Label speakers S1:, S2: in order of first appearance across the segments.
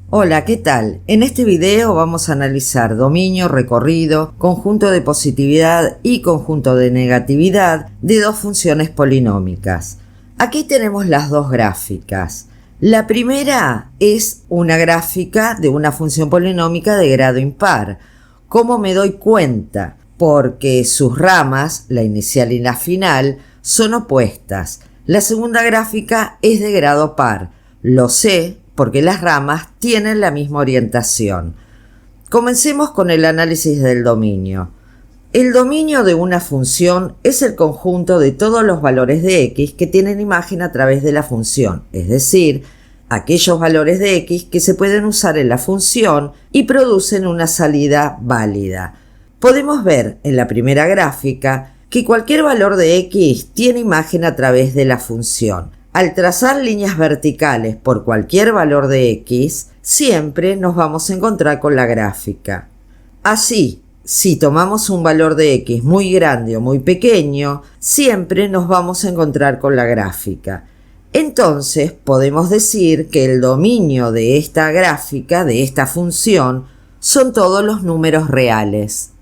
S1: Hola, ¿qué tal? En este video vamos a analizar dominio, recorrido, conjunto de positividad y conjunto de negatividad de dos funciones polinómicas. Aquí tenemos las dos gráficas. La primera es una gráfica de una función polinómica de grado impar. ¿Cómo me doy cuenta? Porque sus ramas, la inicial y la final, son opuestas. La segunda gráfica es de grado par. Lo sé porque las ramas tienen la misma orientación. Comencemos con el análisis del dominio. El dominio de una función es el conjunto de todos los valores de x que tienen imagen a través de la función, es decir, aquellos valores de x que se pueden usar en la función y producen una salida válida. Podemos ver en la primera gráfica que cualquier valor de x tiene imagen a través de la función. Al trazar líneas verticales por cualquier valor de x, siempre nos vamos a encontrar con la gráfica. Así, si tomamos un valor de x muy grande o muy pequeño, siempre nos vamos a encontrar con la gráfica. Entonces, podemos decir que el dominio de esta gráfica, de esta función, son todos los números reales.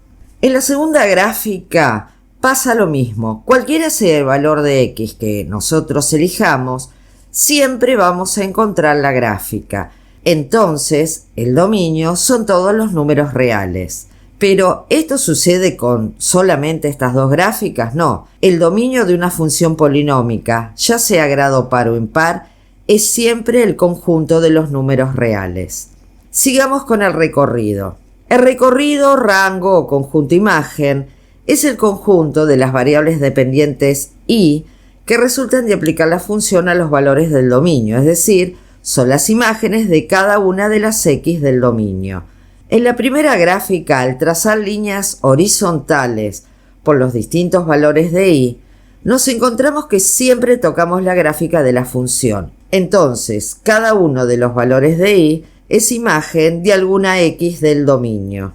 S1: En la segunda gráfica pasa lo mismo. Cualquiera sea el valor de x que nosotros elijamos, siempre vamos a encontrar la gráfica. Entonces, el dominio son todos los números reales. Pero, ¿esto sucede con solamente estas dos gráficas? No. El dominio de una función polinómica, ya sea grado par o impar, es siempre el conjunto de los números reales. Sigamos con el recorrido. El recorrido, rango o conjunto imagen es el conjunto de las variables dependientes y que resultan de aplicar la función a los valores del dominio, es decir, son las imágenes de cada una de las x del dominio. En la primera gráfica, al trazar líneas horizontales por los distintos valores de y, nos encontramos que siempre tocamos la gráfica de la función. Entonces, cada uno de los valores de y es imagen de alguna x del dominio.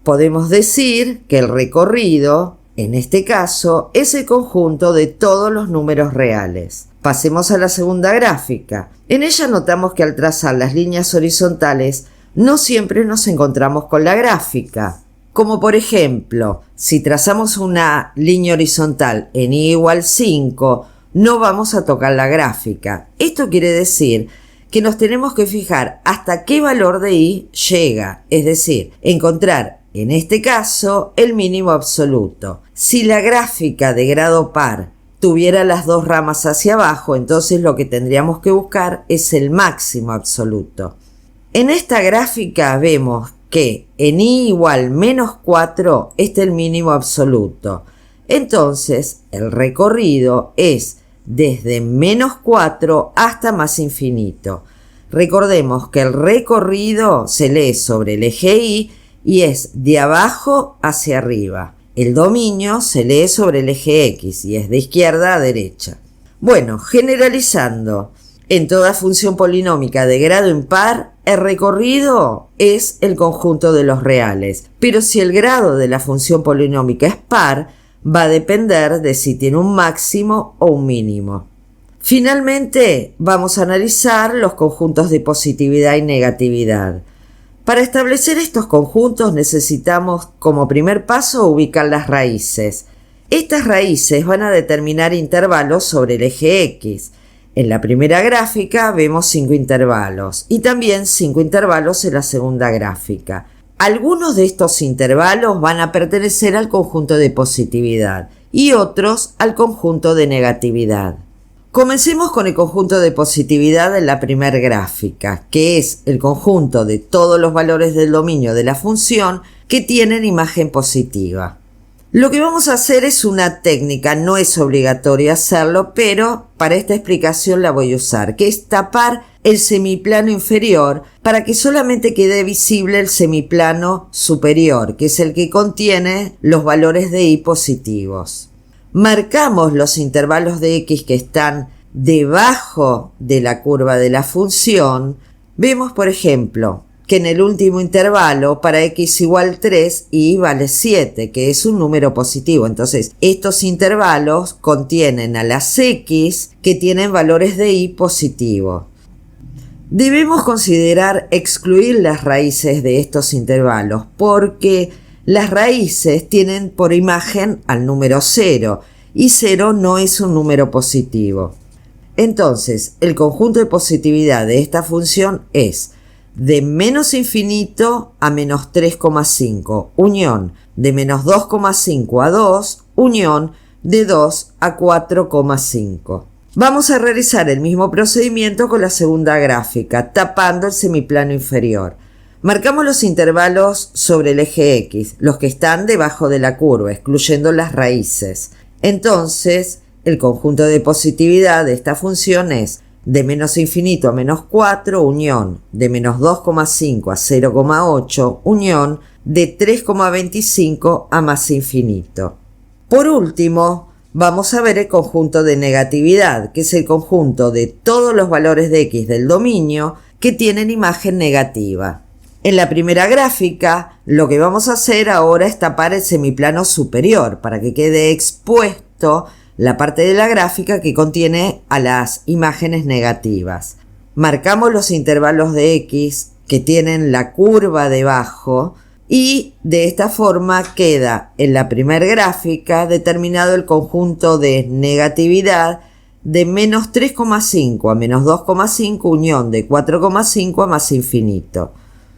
S1: Podemos decir que el recorrido, en este caso, es el conjunto de todos los números reales. Pasemos a la segunda gráfica. En ella notamos que al trazar las líneas horizontales, no siempre nos encontramos con la gráfica. Como por ejemplo, si trazamos una línea horizontal en y igual 5, no vamos a tocar la gráfica. Esto quiere decir que nos tenemos que fijar hasta qué valor de y llega, es decir, encontrar en este caso el mínimo absoluto. Si la gráfica de grado par tuviera las dos ramas hacia abajo, entonces lo que tendríamos que buscar es el máximo absoluto. En esta gráfica vemos que en y igual menos 4 está el mínimo absoluto. Entonces el recorrido es desde menos 4 hasta más infinito. Recordemos que el recorrido se lee sobre el eje y es de abajo hacia arriba. El dominio se lee sobre el eje x y es de izquierda a derecha. Bueno, generalizando, en toda función polinómica de grado impar, el recorrido es el conjunto de los reales. Pero si el grado de la función polinómica es par, va a depender de si tiene un máximo o un mínimo. Finalmente, vamos a analizar los conjuntos de positividad y negatividad. Para establecer estos conjuntos necesitamos, como primer paso, ubicar las raíces. Estas raíces van a determinar intervalos sobre el eje x. En la primera gráfica vemos 5 intervalos y también 5 intervalos en la segunda gráfica. Algunos de estos intervalos van a pertenecer al conjunto de positividad y otros al conjunto de negatividad. Comencemos con el conjunto de positividad en la primera gráfica, que es el conjunto de todos los valores del dominio de la función que tienen imagen positiva. Lo que vamos a hacer es una técnica, no es obligatorio hacerlo, pero para esta explicación la voy a usar, que es tapar el semiplano inferior para que solamente quede visible el semiplano superior, que es el que contiene los valores de y positivos. Marcamos los intervalos de x que están debajo de la curva de la función. Vemos, por ejemplo, que en el último intervalo para x igual 3 y vale 7, que es un número positivo. Entonces, estos intervalos contienen a las x que tienen valores de y positivo. Debemos considerar excluir las raíces de estos intervalos porque las raíces tienen por imagen al número 0 y 0 no es un número positivo. Entonces, el conjunto de positividad de esta función es de menos infinito a menos 3,5, unión de menos 2,5 a 2, unión de 2 a 4,5. Vamos a realizar el mismo procedimiento con la segunda gráfica, tapando el semiplano inferior. Marcamos los intervalos sobre el eje X, los que están debajo de la curva, excluyendo las raíces. Entonces, el conjunto de positividad de esta función es de menos infinito a menos 4, unión de menos 2,5 a 0,8, unión de 3,25 a más infinito. Por último, vamos a ver el conjunto de negatividad, que es el conjunto de todos los valores de X del dominio que tienen imagen negativa. En la primera gráfica, lo que vamos a hacer ahora es tapar el semiplano superior para que quede expuesto la parte de la gráfica que contiene a las imágenes negativas. Marcamos los intervalos de X que tienen la curva debajo y de esta forma queda en la primera gráfica determinado el conjunto de negatividad de menos 3,5 a menos 2,5 unión de 4,5 a más infinito.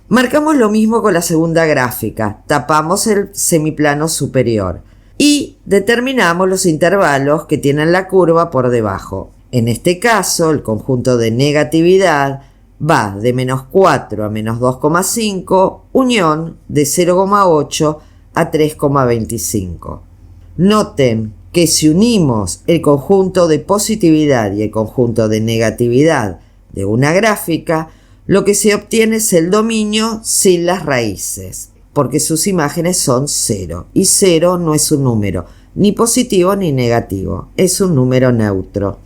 S1: Marcamos lo mismo con la segunda gráfica, tapamos el semiplano superior y determinamos los intervalos que tienen la curva por debajo. En este caso, el conjunto de negatividad va de menos 4 a menos 2,5, unión de 0,8 a 3,25. Noten que si unimos el conjunto de positividad y el conjunto de negatividad de una gráfica, lo que se obtiene es el dominio sin las raíces, porque sus imágenes son 0, y 0 no es un número, ni positivo ni negativo, es un número neutro.